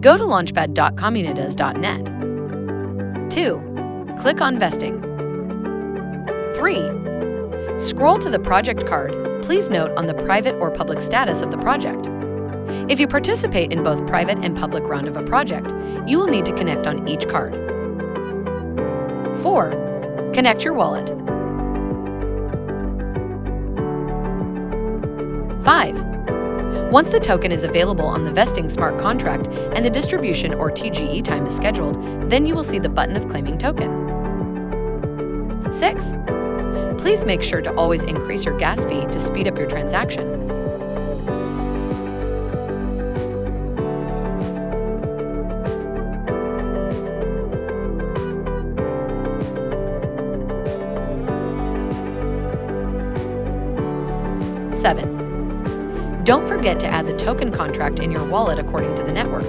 Go to launchpad.kommunitas.net. 2. Click on Vesting. 3. Scroll to the project card. Please note on the private or public status of the project. If you participate in both private and public round of a project, you will need to connect on each card. 4. Connect your wallet. 5. Once the token is available on the vesting smart contract and the distribution or TGE time is scheduled, then you will see the button of claiming token. 6. Please make sure to always increase your gas fee to speed up your transaction. Seven. Don't forget to add the token contract in your wallet according to the network.